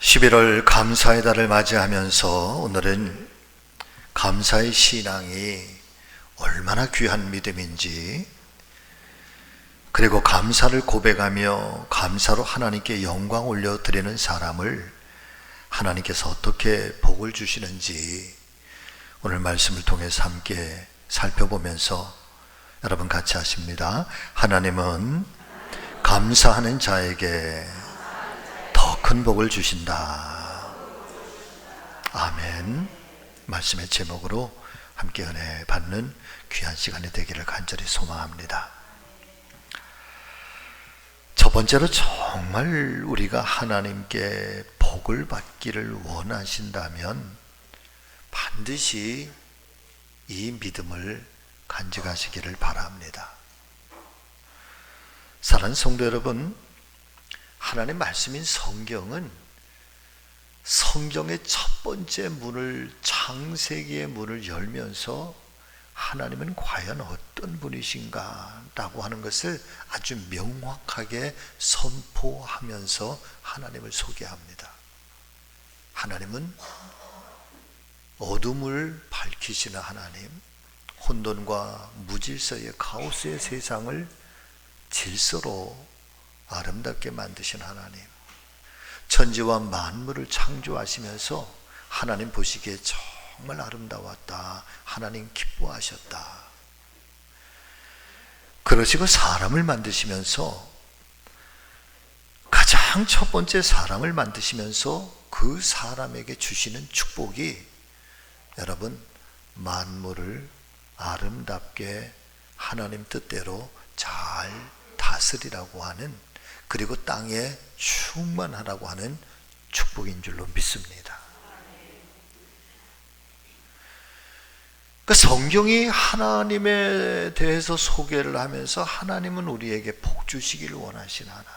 11월 감사의 달을 맞이하면서 오늘은 감사의 신앙이 얼마나 귀한 믿음인지, 그리고 감사를 고백하며 감사로 하나님께 영광 올려드리는 사람을 하나님께서 어떻게 복을 주시는지 오늘 말씀을 통해서 함께 살펴보면서 여러분 같이 하십니다. 하나님은 감사하는 자에게 더 큰 복을 주신다. 아멘. 말씀의 제목으로 함께 은혜 받는 귀한 시간이 되기를 간절히 소망합니다. 첫 번째로 정말 우리가 하나님께 복을 받기를 원하신다면 반드시 이 믿음을 간직하시기를 바랍니다. 사랑하는 성도 여러분, 하나님의 말씀인 성경은 성경의 첫 번째 문을, 창세기의 문을 열면서 하나님은 과연 어떤 분이신가 라고 하는 것을 아주 명확하게 선포하면서 하나님을 소개합니다. 하나님은 어둠을 밝히시는 하나님, 혼돈과 무질서의 카오스의 세상을 질서로 아름답게 만드신 하나님, 천지와 만물을 창조하시면서 하나님 보시기에 정말 아름다웠다, 하나님 기뻐하셨다. 그러시고 사람을 만드시면서 가장 첫 번째 사람을 만드시면서 그 사람에게 주시는 축복이, 여러분, 만물을 아름답게 하나님 뜻대로 잘 다스리라고 하는, 그리고 땅에 충만하라고 하는 축복인 줄로 믿습니다. 그 성경이 하나님에 대해서 소개를 하면서 하나님은 우리에게 복 주시기를 원하신 하나님,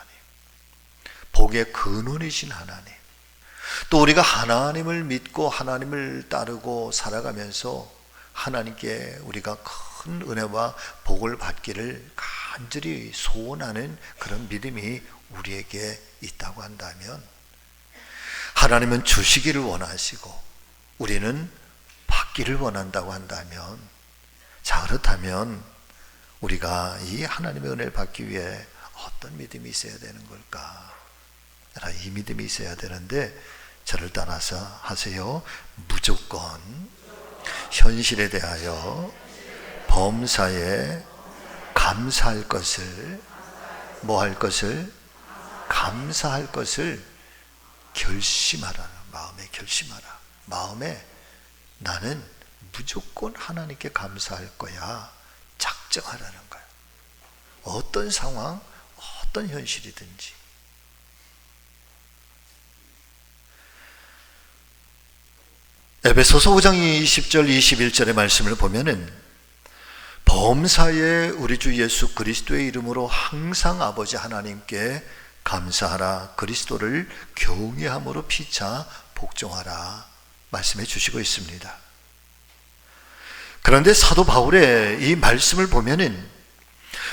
복의 근원이신 하나님, 또 우리가 하나님을 믿고 하나님을 따르고 살아가면서 하나님께 우리가 큰 은혜와 복을 받기를 간절히 소원하는 그런 믿음이 우리에게 있다고 한다면, 하나님은 주시기를 원하시고 우리는 받기를 원한다고 한다면, 자, 그렇다면 우리가 이 하나님의 은혜를 받기 위해 어떤 믿음이 있어야 되는 걸까? 이 믿음이 있어야 되는데, 저를 따라서 하세요. 무조건 현실에 대하여 범사에 감사할 것을, 뭐 할 것을? 감사할 것을 결심하라. 마음에 결심하라. 마음에 나는 무조건 하나님께 감사할 거야, 작정하라는 거야. 어떤 상황, 어떤 현실이든지. 에베소서 5장 20절 21절의 말씀을 보면은, 범사에 우리 주 예수 그리스도의 이름으로 항상 아버지 하나님께 감사하라, 그리스도를 경외함으로 피차 복종하라 말씀해 주시고 있습니다. 그런데 사도 바울의 이 말씀을 보면은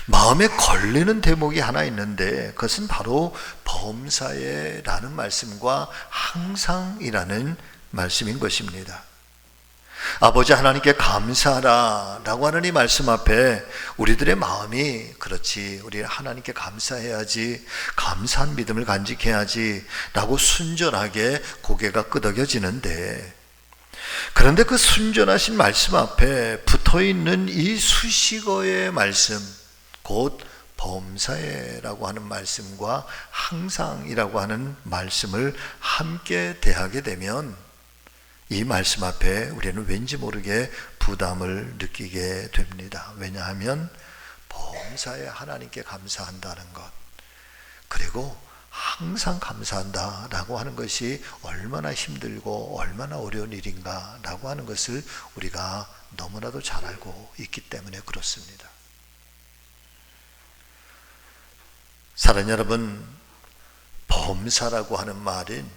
마음에 걸리는 대목이 하나 있는데, 그것은 바로 범사에라는 말씀과 항상이라는 말씀인 것입니다. 아버지 하나님께 감사하라 라고 하는 이 말씀 앞에 우리들의 마음이, 그렇지, 우리 하나님께 감사해야지, 감사한 믿음을 간직해야지 라고 순전하게 고개가 끄덕여지는데, 그런데 그 순전하신 말씀 앞에 붙어있는 이 수식어의 말씀, 곧 범사에라고 하는 말씀과 항상이라고 하는 말씀을 함께 대하게 되면, 이 말씀 앞에 우리는 왠지 모르게 부담을 느끼게 됩니다. 왜냐하면 범사에 하나님께 감사한다는 것, 그리고 항상 감사한다라고 하는 것이 얼마나 힘들고 얼마나 어려운 일인가 라고 하는 것을 우리가 너무나도 잘 알고 있기 때문에 그렇습니다. 사랑하는 여러분, 범사라고 하는 말은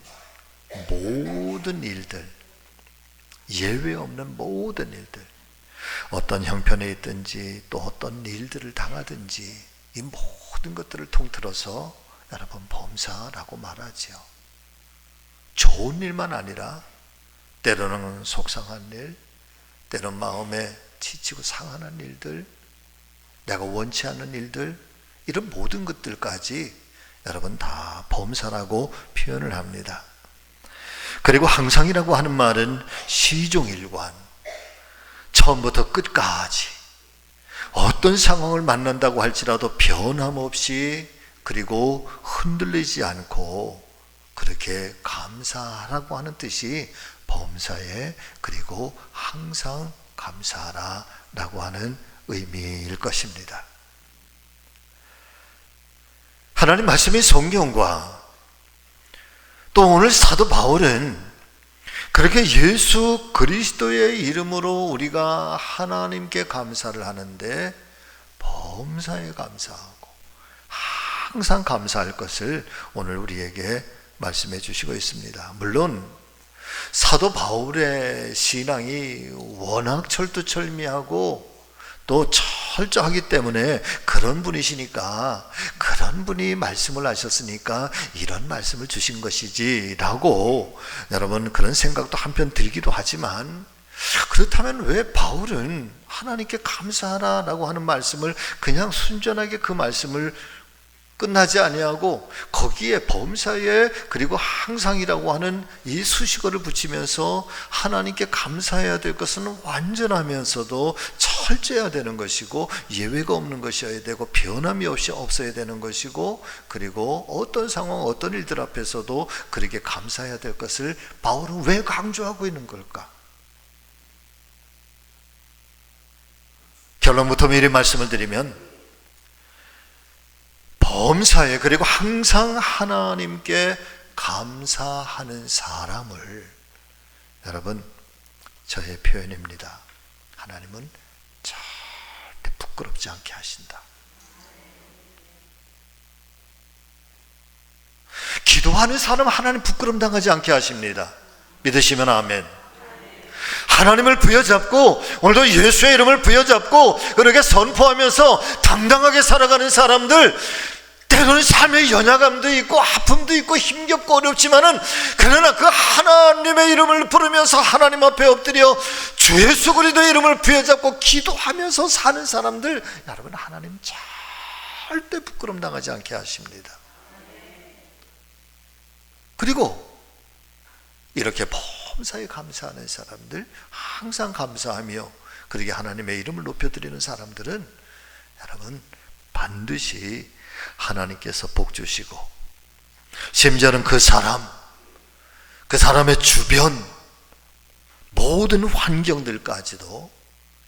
모든 일들, 예외 없는 모든 일들, 어떤 형편에 있든지 또 어떤 일들을 당하든지 이 모든 것들을 통틀어서 여러분 범사라고 말하죠. 좋은 일만 아니라 때로는 속상한 일, 때로는 마음에 지치고 상하는 일들, 내가 원치 않는 일들, 이런 모든 것들까지 여러분 다 범사라고 표현을 합니다. 그리고 항상이라고 하는 말은 시종일관, 처음부터 끝까지 어떤 상황을 만난다고 할지라도 변함없이, 그리고 흔들리지 않고 그렇게 감사하라고 하는 뜻이 범사에, 그리고 항상 감사하라 라고 하는 의미일 것입니다. 하나님 말씀인 성경과 또 오늘 사도 바울은 그렇게 예수 그리스도의 이름으로 우리가 하나님께 감사를 하는데 범사에 감사하고 항상 감사할 것을 오늘 우리에게 말씀해 주시고 있습니다. 물론 사도 바울의 신앙이 워낙 철두철미하고 또 철저하기 때문에 그런 분이시니까, 그런 분이 말씀을 하셨으니까 이런 말씀을 주신 것이지 라고 여러분 그런 생각도 한편 들기도 하지만, 그렇다면 왜 바울은 하나님께 감사하라 라고 하는 말씀을 그냥 순전하게 그 말씀을 끝나지 아니하고 거기에 범사에 그리고 항상이라고 하는 이 수식어를 붙이면서 하나님께 감사해야 될 것은 완전하면서도 철저해야 되는 것이고 예외가 없는 것이어야 되고 변함이 없이 없어야 되는 것이고, 그리고 어떤 상황 어떤 일들 앞에서도 그렇게 감사해야 될 것을 바울은 왜 강조하고 있는 걸까? 결론부터 미리 말씀을 드리면 범사에 그리고 항상 하나님께 감사하는 사람을, 여러분 저의 표현입니다, 하나님은 절대 부끄럽지 않게 하신다. 기도하는 사람 하나님 부끄럼 당하지 않게 하십니다. 믿으시면 아멘. 하나님을 부여잡고 오늘도 예수의 이름을 부여잡고 그렇게 선포하면서 당당하게 살아가는 사람들, 때로는 삶의 연약함도 있고 아픔도 있고 힘겹고 어렵지만은 그러나 그 하나님의 이름을 부르면서 하나님 앞에 엎드려 주 예수 그리스도의 이름을 부여잡고 기도하면서 사는 사람들, 여러분 하나님 절대 부끄럼 당하지 않게 하십니다. 그리고 이렇게 범사에 감사하는 사람들, 항상 감사하며 그렇게 하나님의 이름을 높여드리는 사람들은 여러분 반드시 하나님께서 복 주시고, 심지어는 그 사람의 주변 모든 환경들까지도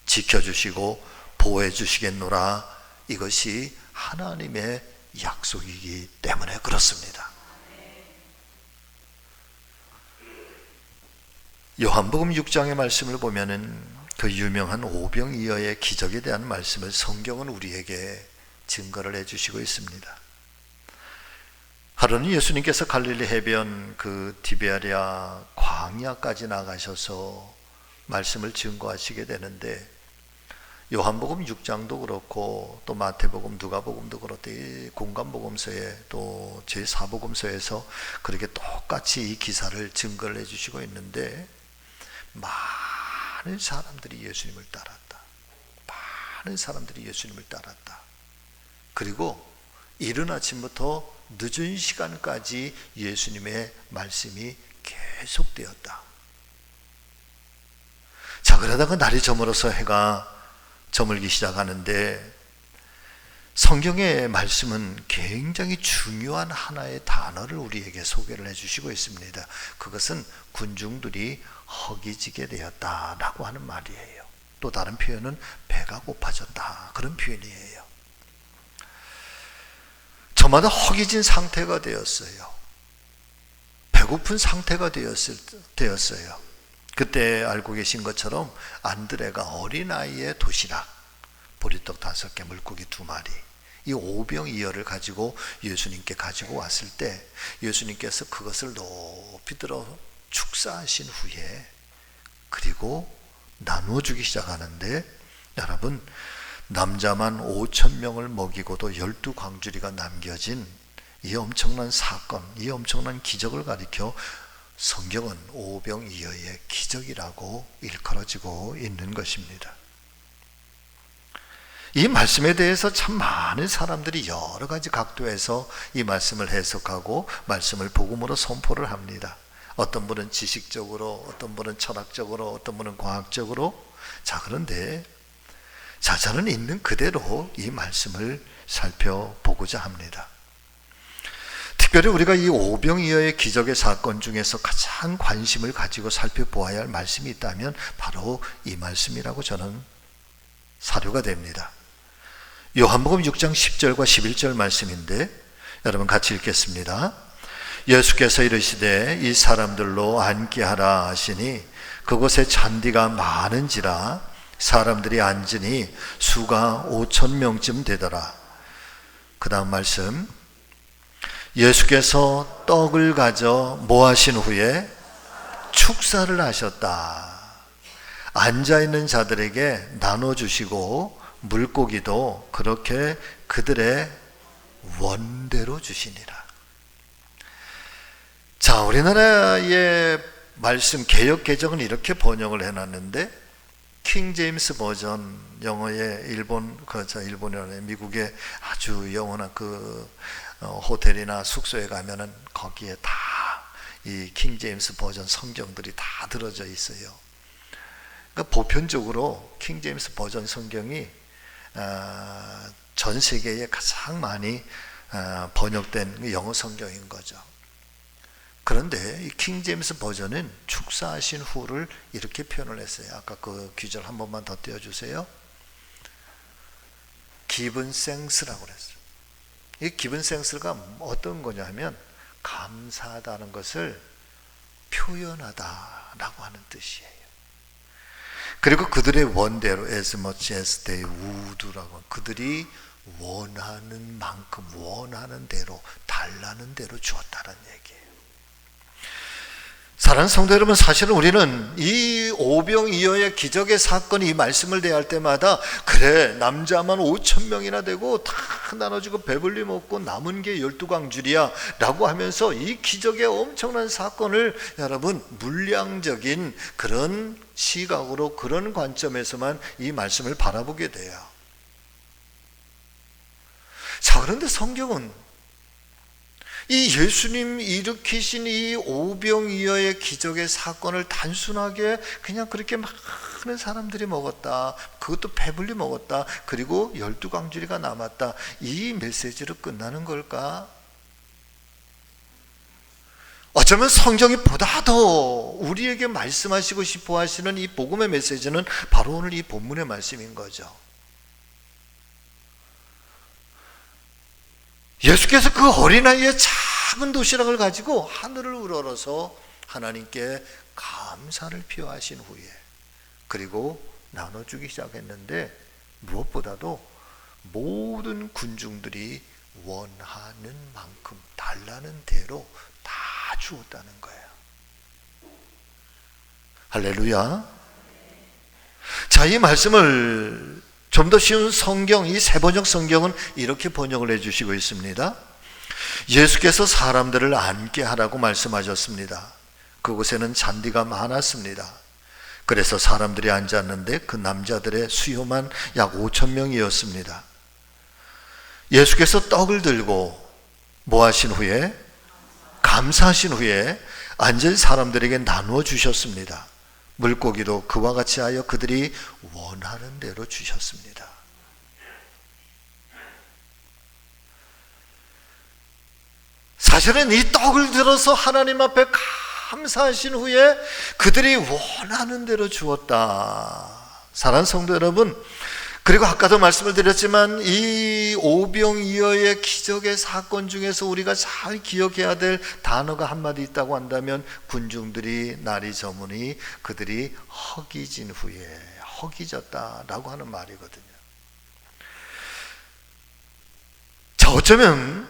지켜주시고 보호해 주시겠노라. 이것이 하나님의 약속이기 때문에 그렇습니다. 요한복음 6장의 말씀을 보면은 그 유명한 오병이어의 기적에 대한 말씀을 성경은 우리에게 증거를 해주시고 있습니다. 하루는 예수님께서 갈릴리 해변 그 디베아리아 광야까지 나가셔서 말씀을 증거하시게 되는데, 요한복음 6장도 그렇고 또 마태복음, 누가복음도 그렇고 공관복음서에 또 제4복음서에서 그렇게 똑같이 이 기사를 증거를 해주시고 있는데, 많은 사람들이 예수님을 따랐다. 많은 사람들이 예수님을 따랐다. 그리고 이른 아침부터 늦은 시간까지 예수님의 말씀이 계속되었다. 자, 그러다가 날이 저물어서 해가 저물기 시작하는데 성경의 말씀은 굉장히 중요한 하나의 단어를 우리에게 소개를 해주시고 있습니다. 그것은 군중들이 허기지게 되었다라고 하는 말이에요. 또 다른 표현은 배가 고파졌다, 그런 표현이에요. 저마다 허기진 상태가 되었어요. 배고픈 상태가 되었어요. 그때 알고 계신 것처럼 안드레가 어린아이의 도시락, 보리떡 5개, 물고기 2마리, 이 오병이어를 가지고 예수님께 가지고 왔을 때 예수님께서 그것을 높이 들어 축사하신 후에 그리고 나누어주기 시작하는데, 여러분 남자만 5,000명을 먹이고도 12광주리가 남겨진 이 엄청난 사건, 이 엄청난 기적을 가리켜 성경은 오병이어의 기적이라고 일컬어지고 있는 것입니다. 이 말씀에 대해서 참 많은 사람들이 여러 가지 각도에서 이 말씀을 해석하고 말씀을 복음으로 선포를 합니다. 어떤 분은 지식적으로, 어떤 분은 철학적으로, 어떤 분은 과학적으로. 자, 그런데 저는 있는 그대로 이 말씀을 살펴보고자 합니다. 특별히 우리가 이 오병이어의 기적의 사건 중에서 가장 관심을 가지고 살펴보아야 할 말씀이 있다면 바로 이 말씀이라고 저는 사료가 됩니다. 요한복음 6장 10절과 11절 말씀인데 여러분 같이 읽겠습니다. 예수께서 이르시되 이 사람들로 앉게 하라 하시니 그곳에 잔디가 많은지라 사람들이 앉으니 수가 5,000명쯤 되더라. 그 다음 말씀, 예수께서 떡을 가져 뭐 하신 후에 축사를 하셨다. 앉아있는 자들에게 나눠주시고 물고기도 그렇게 그들의 원대로 주시니라. 자, 우리나라의 말씀 개역 개정은 이렇게 번역을 해놨는데 킹 제임스 버전 영어의 일본의 미국의 아주 영원한 호텔이나 숙소에 가면은 거기에 다 이 킹 제임스 버전 성경들이 다 들어져 있어요. 그러니까 보편적으로 킹 제임스 버전 성경이 전 세계에 가장 많이 번역된 영어 성경인 거죠. 그런데 이 킹 제임스 버전은 축사하신 후를 이렇게 표현을 했어요. 아까 그 귀절 한 번만 더 띄워주세요. Given thanks라고 그랬어요. 이 Given thanks가 어떤 거냐 하면 감사하다는 것을 표현하다라고 하는 뜻이에요. 그리고 그들의 원대로 as much as they would라고, 그들이 원하는 만큼 원하는 대로 달라는 대로 주었다는 얘기예요. 사랑하는 성도 여러분, 사실은 우리는 이 오병이어의 기적의 사건이 이 말씀을 대할 때마다 그래 남자만 5,000명이나 되고 다 나눠주고 배불리 먹고 남은 게 12광줄이야 라고 하면서 이 기적의 엄청난 사건을 여러분 물량적인 그런 시각으로 그런 관점에서만 이 말씀을 바라보게 돼요. 자, 그런데 성경은 이 예수님 일으키신 이 오병이어의 기적의 사건을 단순하게 그냥 그렇게 많은 사람들이 먹었다, 그것도 배불리 먹었다, 그리고 12광주리가 남았다, 이 메시지로 끝나는 걸까? 어쩌면 성경이 보다 더 우리에게 말씀하시고 싶어 하시는 이 복음의 메시지는 바로 오늘 이 본문의 말씀인 거죠. 예수께서 그 어린아이의 작은 도시락을 가지고 하늘을 우러러서 하나님께 감사를 표하신 후에 그리고 나눠주기 시작했는데 무엇보다도 모든 군중들이 원하는 만큼 달라는 대로 다 주었다는 거예요. 할렐루야. 자, 이 말씀을 좀 더 쉬운 성경, 이 세번역 성경은 이렇게 번역을 해주시고 있습니다. 예수께서 사람들을 앉게 하라고 말씀하셨습니다. 그곳에는 잔디가 많았습니다. 그래서 사람들이 앉았는데 그 남자들의 수요만 약 5,000명이었습니다. 예수께서 떡을 들고 뭐 하신 후에? 감사하신 후에 앉은 사람들에게 나누어 주셨습니다. 물고기도 그와 같이 하여 그들이 원하는 대로 주셨습니다. 사실은 이 떡을 들어서 하나님 앞에 감사하신 후에 그들이 원하는 대로 주었다. 사랑하는 성도 여러분, 그리고 아까도 말씀을 드렸지만 이 오병이어의 기적의 사건 중에서 우리가 잘 기억해야 될 단어가 한마디 있다고 한다면 군중들이 날이 저무니 그들이 허기진 후에 허기졌다라고 하는 말이거든요. 자, 어쩌면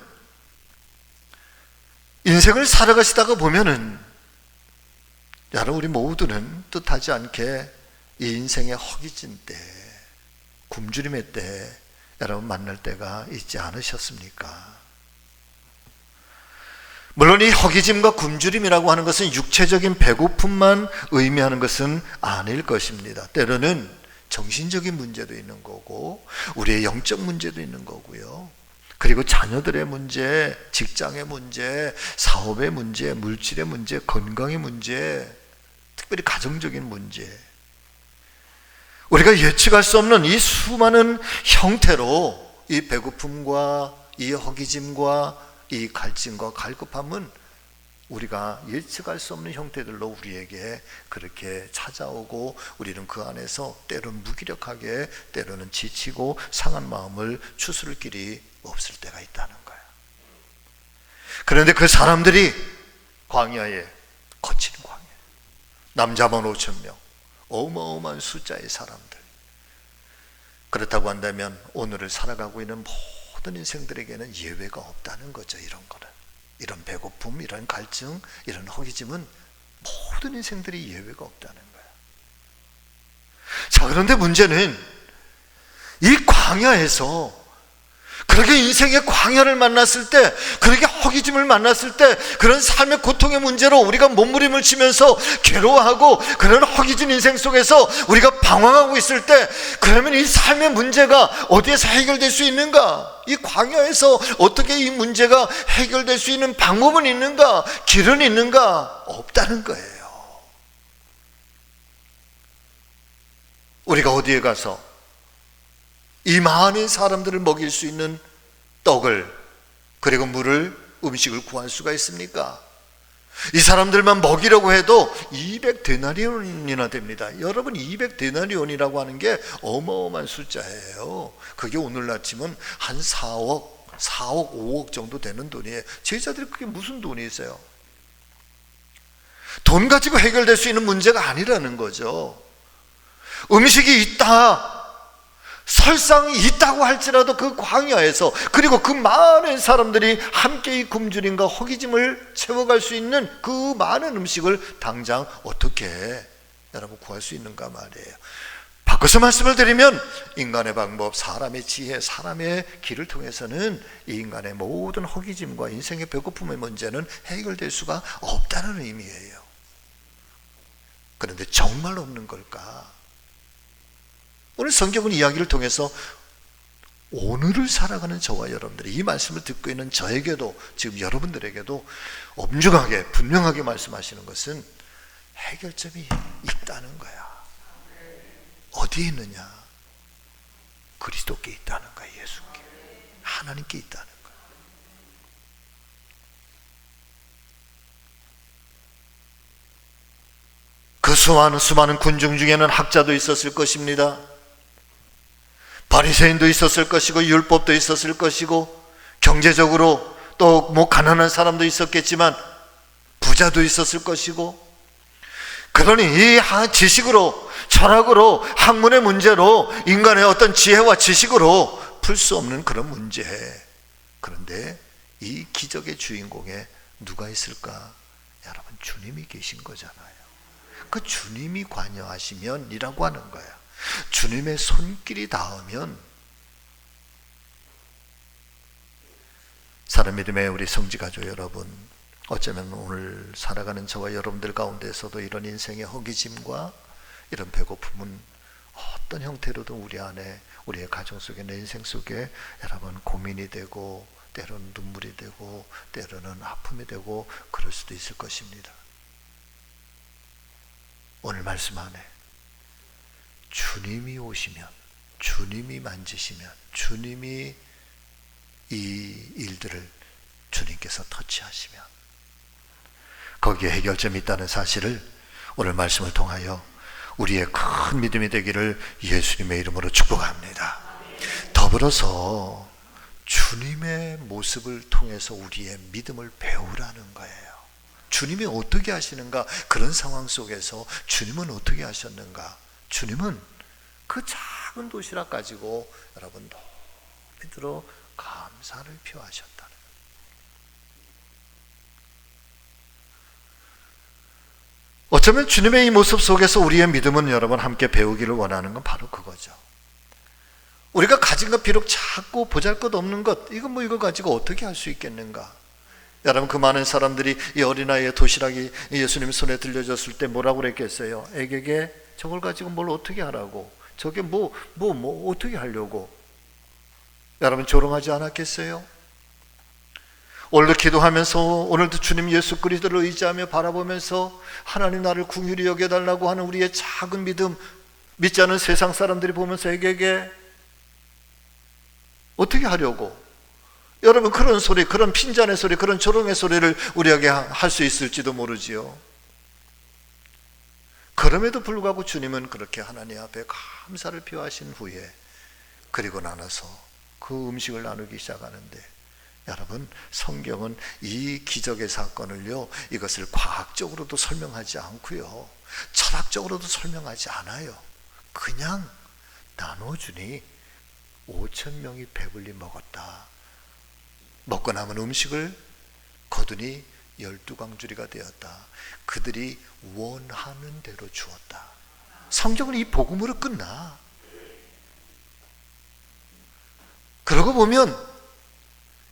인생을 살아가시다가 보면은 여러분 우리 모두는 뜻하지 않게 이 인생의 허기진 때, 굶주림의 때 여러분 만날 때가 있지 않으셨습니까? 물론 이 허기짐과 굶주림이라고 하는 것은 육체적인 배고픔만 의미하는 것은 아닐 것입니다. 때로는 정신적인 문제도 있는 거고 우리의 영적 문제도 있는 거고요. 그리고 자녀들의 문제, 직장의 문제, 사업의 문제, 물질의 문제, 건강의 문제, 특별히 가정적인 문제, 우리가 예측할 수 없는 이 수많은 형태로 이 배고픔과 이 허기짐과 이 갈증과 갈급함은 우리가 예측할 수 없는 형태들로 우리에게 그렇게 찾아오고 우리는 그 안에서 때로는 무기력하게, 때로는 지치고 상한 마음을 추스를 길이 없을 때가 있다는 거예요. 그런데 그 사람들이 광야에, 거친 광야, 남자만 5,000명, 어마어마한 숫자의 사람들. 그렇다고 한다면 오늘을 살아가고 있는 모든 인생들에게는 예외가 없다는 거죠. 이런 거는, 이런 배고픔, 이런 갈증, 이런 허기짐은 모든 인생들이 예외가 없다는 거예요. 자, 그런데 문제는 이 광야에서 그렇게 인생의 광야를 만났을 때, 그렇게 허기짐을 만났을 때, 그런 삶의 고통의 문제로 우리가 몸부림을 치면서 괴로워하고 그런 허기진 인생 속에서 우리가 방황하고 있을 때, 그러면 이 삶의 문제가 어디에서 해결될 수 있는가? 이 광야에서 어떻게 이 문제가 해결될 수 있는 방법은 있는가? 길은 있는가? 없다는 거예요. 우리가 어디에 가서 이 많은 사람들을 먹일 수 있는 떡을, 그리고 물을, 음식을 구할 수가 있습니까? 이 사람들만 먹이려고 해도 200데나리온이나 됩니다. 여러분, 200데나리온이라고 하는 게 어마어마한 숫자예요. 그게 오늘날 치면 한 4억, 5억 정도 되는 돈이에요. 제자들이 그게 무슨 돈이 있어요? 돈 가지고 해결될 수 있는 문제가 아니라는 거죠. 음식이 있다, 설상이 있다고 할지라도 그 광야에서, 그리고 그 많은 사람들이 함께 이 굶주림과 허기짐을 채워갈 수 있는 그 많은 음식을 당장 어떻게 여러분 구할 수 있는가 말이에요. 바꿔서 말씀을 드리면 인간의 방법, 사람의 지혜, 사람의 길을 통해서는 이 인간의 모든 허기짐과 인생의 배고픔의 문제는 해결될 수가 없다는 의미예요. 그런데 정말 없는 걸까? 오늘 성경은 이야기를 통해서 오늘을 살아가는 저와 여러분들이, 이 말씀을 듣고 있는 저에게도, 지금 여러분들에게도 엄중하게 분명하게 말씀하시는 것은 해결점이 있다는 거야. 어디에 있느냐? 그리스도께 있다는 거야. 예수께, 하나님께 있다는 거야. 그 수많은 군중 중에는 학자도 있었을 것입니다. 바리새인도 있었을 것이고, 율법도 있었을 것이고, 경제적으로 또 뭐 가난한 사람도 있었겠지만 부자도 있었을 것이고, 그러니 이 지식으로, 철학으로, 학문의 문제로, 인간의 어떤 지혜와 지식으로 풀 수 없는 그런 문제. 그런데 이 기적의 주인공에 누가 있을까? 여러분, 주님이 계신 거잖아요. 그 주님이 관여하시면 이라고 하는 거예요. 주님의 손길이 닿으면, 사랑 믿음의 우리 성지가족 여러분, 어쩌면 오늘 살아가는 저와 여러분들 가운데서도 이런 인생의 허기짐과 이런 배고픔은 어떤 형태로든 우리 안에, 우리의 가정 속에, 내 인생 속에 여러분 고민이 되고, 때로는 눈물이 되고, 때로는 아픔이 되고, 그럴 수도 있을 것입니다. 오늘 말씀 안에 주님이 오시면, 주님이 만지시면, 주님이 이 일들을 주님께서 터치하시면 거기에 해결점이 있다는 사실을 오늘 말씀을 통하여 우리의 큰 믿음이 되기를 예수님의 이름으로 축복합니다. 더불어서 주님의 모습을 통해서 우리의 믿음을 배우라는 거예요. 주님이 어떻게 하시는가? 그런 상황 속에서 주님은 어떻게 하셨는가? 주님은 그 작은 도시락 가지고 여러분 높이 들어 감사를 표하셨다는 거예요. 어쩌면 주님의 이 모습 속에서 우리의 믿음은 여러분 함께 배우기를 원하는 건 바로 그거죠. 우리가 가진 것, 비록 작고 보잘것없는 것, 이거 가지고 어떻게 할 수 있겠는가? 여러분, 그 많은 사람들이 이 어린아이의 도시락이 예수님 손에 들려졌을 때 뭐라고 그랬겠어요? 애에게 저걸 가지고 뭘 어떻게 하라고, 저게 뭐 어떻게 하려고. 여러분, 조롱하지 않았겠어요? 오늘도 기도하면서, 오늘도 주님 예수 그리스도를 의지하며 바라보면서 하나님 나를 긍휼히 여겨달라고 하는 우리의 작은 믿음, 믿지 않은 세상 사람들이 보면서 애에게 어떻게 하려고. 여러분, 그런 소리, 그런 핀잔의 소리, 그런 조롱의 소리를 우리에게 할 수 있을지도 모르지요. 그럼에도 불구하고 주님은 그렇게 하나님 앞에 감사를 표하신 후에, 그리고 나눠서 그 음식을 나누기 시작하는데, 여러분, 성경은 이 기적의 사건을요, 이것을 과학적으로도 설명하지 않고요, 철학적으로도 설명하지 않아요. 그냥 나눠주니 5,000명이 배불리 먹었다. 먹고 남은 음식을 거두니 12광주리가 되었다. 그들이 원하는 대로 주었다. 성경은 이 복음으로 끝나. 그러고 보면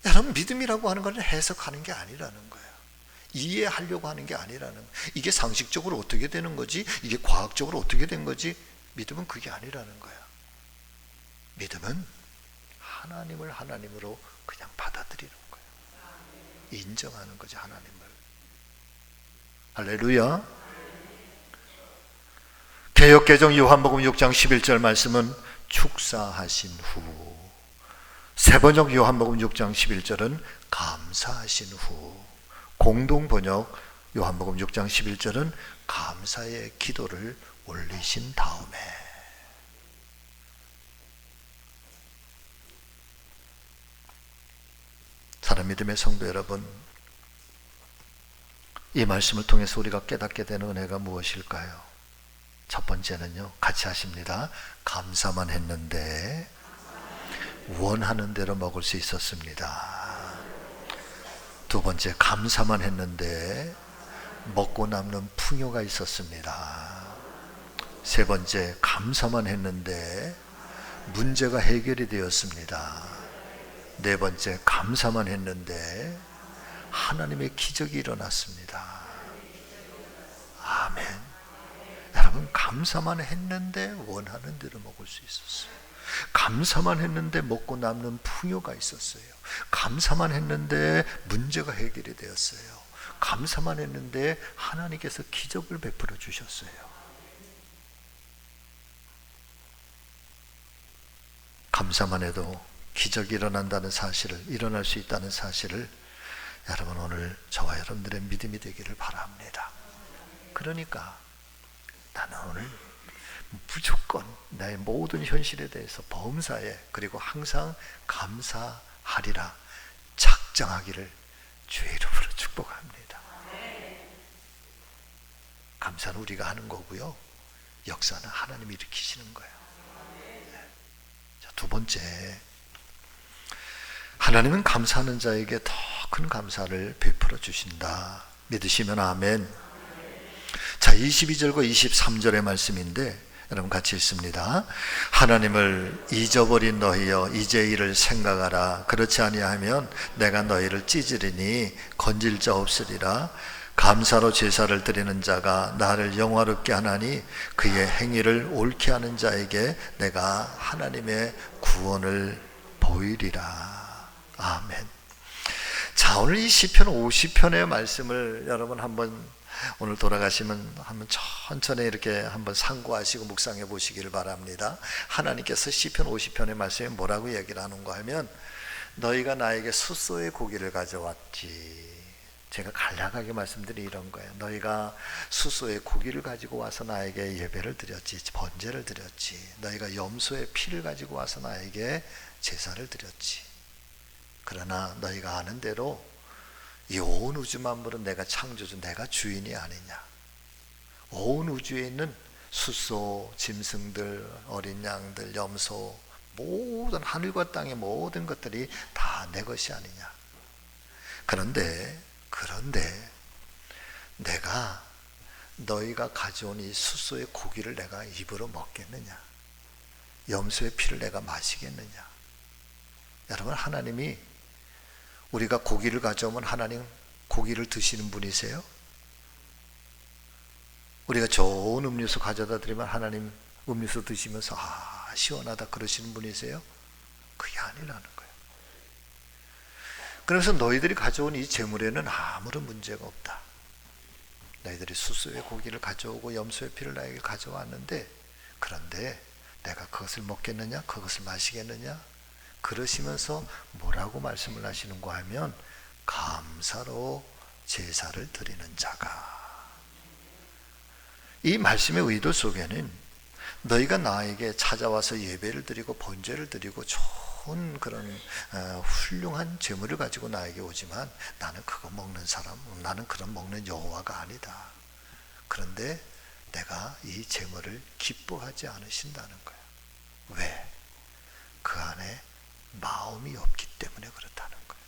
여러분, 믿음이라고 하는 것은 해석하는 게 아니라는 거예요. 이해하려고 하는 게 아니라는 거예요. 이게 상식적으로 어떻게 되는 거지? 이게 과학적으로 어떻게 된 거지? 믿음은 그게 아니라는 거예요. 믿음은 하나님을 하나님으로 그냥 받아들이는 거예요. 인정하는 거죠, 하나님을. 할렐루야. 개역개정 요한복음 6장 11절 말씀은 축사하신 후, 세번역 요한복음 6장 11절은 감사하신 후, 공동번역 요한복음 6장 11절은 감사의 기도를 올리신 다음에. 사랑 믿음의 성도 여러분, 이 말씀을 통해서 우리가 깨닫게 되는 은혜가 무엇일까요? 첫 번째는요, 같이 하십니다. 감사만 했는데 원하는 대로 먹을 수 있었습니다. 두 번째, 감사만 했는데 먹고 남는 풍요가 있었습니다. 세 번째, 감사만 했는데 문제가 해결이 되었습니다. 네 번째, 감사만 했는데 하나님의 기적이 일어났습니다. 아멘. 여러분, 감사만 했는데 원하는 대로 먹을 수 있었어요. 감사만 했는데 먹고 남는 풍요가 있었어요. 감사만 했는데 문제가 해결이 되었어요. 감사만 했는데 하나님께서 기적을 베풀어 주셨어요. 감사만 해도 기적이 일어난다는 사실을, 일어날 수 있다는 사실을 여러분, 오늘 저와 여러분들의 믿음이 되기를 바랍니다. 그러니까 나는 오늘 무조건 나의 모든 현실에 대해서 범사에, 그리고 항상 감사하리라 작정하기를 주의 이름으로 축복합니다. 감사는 우리가 하는 거고요, 역사는 하나님이 일으키시는 거예요. 자, 두 번째, 하나님은 감사하는 자에게 더 큰 감사를 베풀어 주신다. 믿으시면 아멘. 자, 22절과 23절의 말씀인데 여러분 같이 읽습니다. 하나님을 잊어버린 너희여, 이제 이를 생각하라. 그렇지 아니하면 내가 너희를 찢으리니 건질 자 없으리라. 감사로 제사를 드리는 자가 나를 영화롭게 하나니 그의 행위를 옳게 하는 자에게 내가 하나님의 구원을 보이리라. 아멘. 자, 오늘 이 시편 50편의 말씀을 여러분 한번, 오늘 돌아가시면 한번 천천히 이렇게 한번 상고하시고 묵상해 보시기를 바랍니다. 하나님께서 시편 50편의 말씀에 뭐라고 얘기를 하는가 하면, 너희가 나에게 숫소의 고기를 가져왔지. 제가 간략하게 말씀드린 이런 거예요. 너희가 숫소의 고기를 가지고 와서 나에게 예배를 드렸지, 번제를 드렸지. 너희가 염소의 피를 가지고 와서 나에게 제사를 드렸지. 그러나 너희가 아는 대로 이 온 우주 만물은 내가 창조주, 내가 주인이 아니냐. 온 우주에 있는 숫소, 짐승들, 어린 양들, 염소, 모든 하늘과 땅의 모든 것들이 다 내 것이 아니냐. 그런데 내가 너희가 가져온 이 숫소의 고기를 내가 입으로 먹겠느냐, 염소의 피를 내가 마시겠느냐. 여러분, 하나님이, 우리가 고기를 가져오면 하나님 고기를 드시는 분이세요? 우리가 좋은 음료수 가져다 드리면 하나님 음료수 드시면서 시원하다 그러시는 분이세요? 그게 아니라는 거예요. 그래서 너희들이 가져온 이 제물에는 아무런 문제가 없다. 너희들이 수수의 고기를 가져오고 염소의 피를 나에게 가져왔는데, 그런데 내가 그것을 먹겠느냐, 그것을 마시겠느냐, 그러시면서 뭐라고 말씀을 하시는가 하면 감사로 제사를 드리는 자가. 이 말씀의 의도 속에는 너희가 나에게 찾아와서 예배를 드리고 번제를 드리고 좋은 그런 훌륭한 제물을 가지고 나에게 오지만 나는 그거 먹는 사람, 나는 그런 먹는 여호와가 아니다. 그런데 내가 이 제물을 기뻐하지 않으신다는 거야. 왜? 그 안에 마음이 없기 때문에 그렇다는 거예요.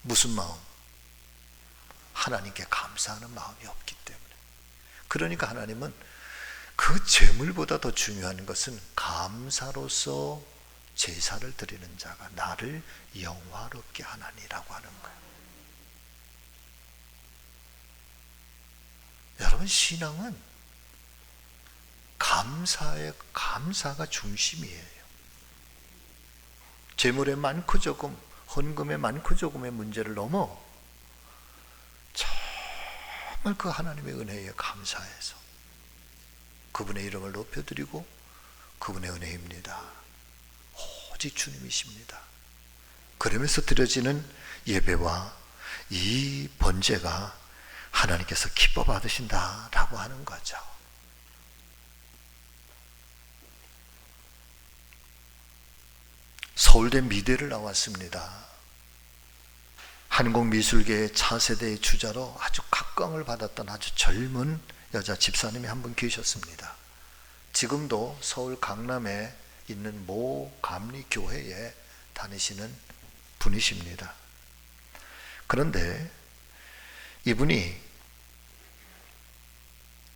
무슨 마음? 하나님께 감사하는 마음이 없기 때문에. 그러니까 하나님은 그 제물보다 더 중요한 것은 감사로서 제사를 드리는 자가 나를 영화롭게 하나니라고 하는 거예요. 여러분, 신앙은 감사가 중심이에요. 재물의 많고 적음, 헌금의 많고 적음의 문제를 넘어 정말 그 하나님의 은혜에 감사해서 그분의 이름을 높여드리고 그분의 은혜입니다. 오직 주님이십니다. 그러면서 드려지는 예배와 이 번제가 하나님께서 기뻐 받으신다라고 하는 거죠. 서울대 미대를 나왔습니다. 한국미술계의 차세대의 주자로 아주 각광을 받았던 아주 젊은 여자 집사님이 한 분 계셨습니다. 지금도 서울 강남에 있는 모 감리교회에 다니시는 분이십니다. 그런데 이분이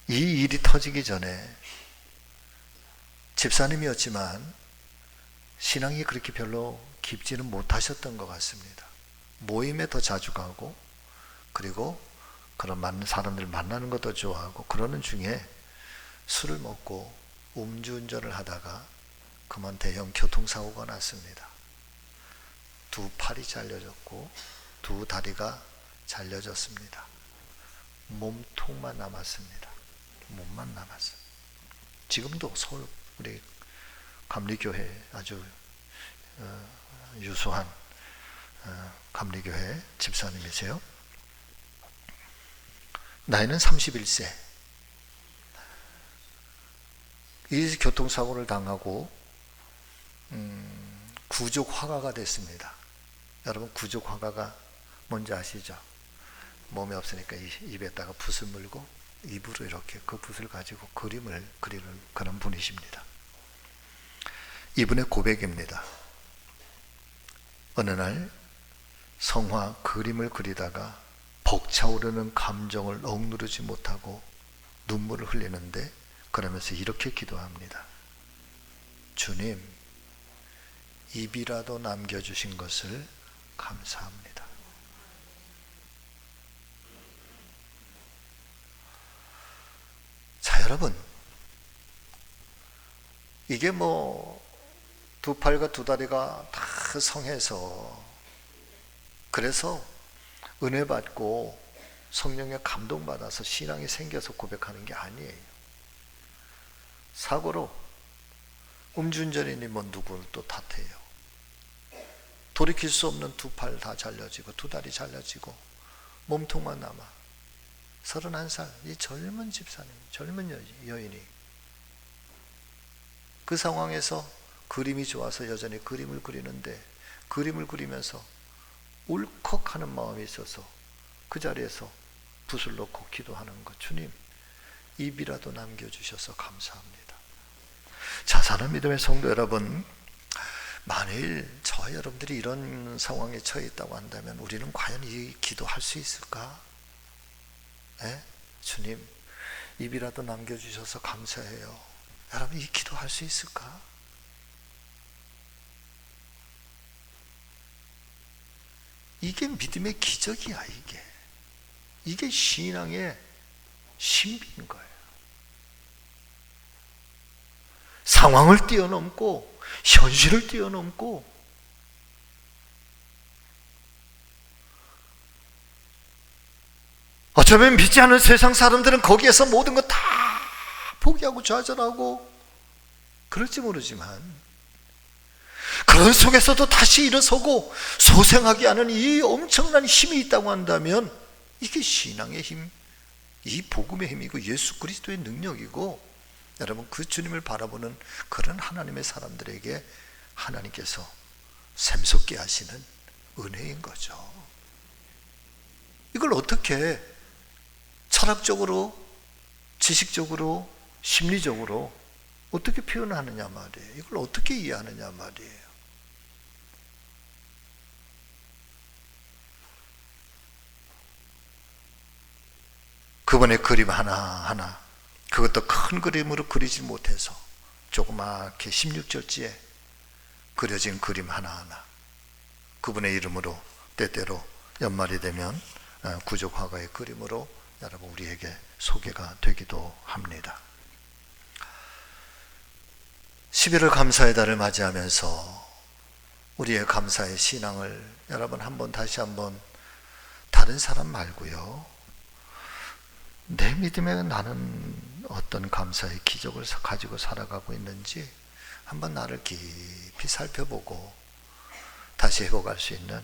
이 일이 터지기 전에 집사님이었지만 신앙이 그렇게 별로 깊지는 못하셨던 것 같습니다. 모임에 더 자주 가고, 그리고 그런 많은 사람들 만나는 것도 좋아하고, 그러는 중에 술을 먹고 음주운전을 하다가 그만 대형 교통사고가 났습니다. 두 팔이 잘려졌고 두 다리가 잘려졌습니다. 몸통만 남았습니다. 몸만 남았어요. 지금도 서울 우리 감리교회 아주 유수한 감리교회 집사님이세요. 나이는 31세. 이 교통사고를 당하고 구족화가가 됐습니다. 여러분, 구족화가가 뭔지 아시죠? 몸이 없으니까 입에다가 붓을 물고 입으로 이렇게 그 붓을 가지고 그림을 그리는 그런 분이십니다. 이분의 고백입니다. 어느 날 성화 그림을 그리다가 벅차오르는 감정을 억누르지 못하고 눈물을 흘리는데, 그러면서 이렇게 기도합니다. 주님, 입이라도 남겨주신 것을 감사합니다. 자, 여러분, 이게 두 팔과 두 다리가 다 성해서, 그래서 은혜 받고 성령에 감동받아서 신앙이 생겨서 고백하는 게 아니에요. 사고로 음주운전이니 누구를 또 탓해요. 돌이킬 수 없는 두 팔 다 잘려지고 두 다리 잘려지고 몸통만 남아 31살 이 젊은 집사님, 젊은 여인이 그 상황에서 그림이 좋아서 여전히 그림을 그리는데, 그림을 그리면서 울컥하는 마음이 있어서 그 자리에서 붓을 놓고 기도하는 것. 주님, 입이라도 남겨주셔서 감사합니다. 자, 사랑 믿음의 성도 여러분, 만일 저와 여러분들이 이런 상황에 처해 있다고 한다면 우리는 과연 이 기도할 수 있을까? 주님, 입이라도 남겨주셔서 감사해요. 여러분, 이 기도할 수 있을까? 이게 믿음의 기적이야. 이게 신앙의 신비인 거예요. 상황을 뛰어넘고 현실을 뛰어넘고 어쩌면 믿지 않는 세상 사람들은 거기에서 모든 거 다 포기하고 좌절하고 그럴지 모르지만 그런 속에서도 다시 일어서고 소생하게 하는 이 엄청난 힘이 있다고 한다면 이게 신앙의 힘, 이 복음의 힘이고 예수 그리스도의 능력이고 여러분 그 주님을 바라보는 그런 하나님의 사람들에게 하나님께서 샘솟게 하시는 은혜인 거죠. 이걸 어떻게 철학적으로, 지식적으로, 심리적으로 어떻게 표현하느냐 말이에요. 이걸 어떻게 이해하느냐 말이에요. 그분의 그림 하나하나, 그것도 큰 그림으로 그리지 못해서 조그맣게 16절지에 그려진 그림 하나하나, 그분의 이름으로 때때로 연말이 되면 구적 화가의 그림으로 여러분 우리에게 소개가 되기도 합니다. 11월 감사의 달을 맞이하면서 우리의 감사의 신앙을 여러분 다시 한번 다른 사람 말고요, 내 믿음에 나는 어떤 감사의 기적을 가지고 살아가고 있는지 한번 나를 깊이 살펴보고 다시 회복할 수 있는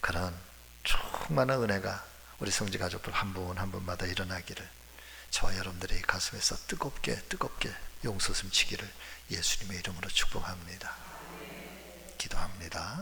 그런 충만한 은혜가 우리 성지 가족들 한 분 한 분마다 일어나기를 저와 여러분들의 가슴에서 뜨겁게 용솟음 치기를 예수님의 이름으로 축복합니다. 기도합니다.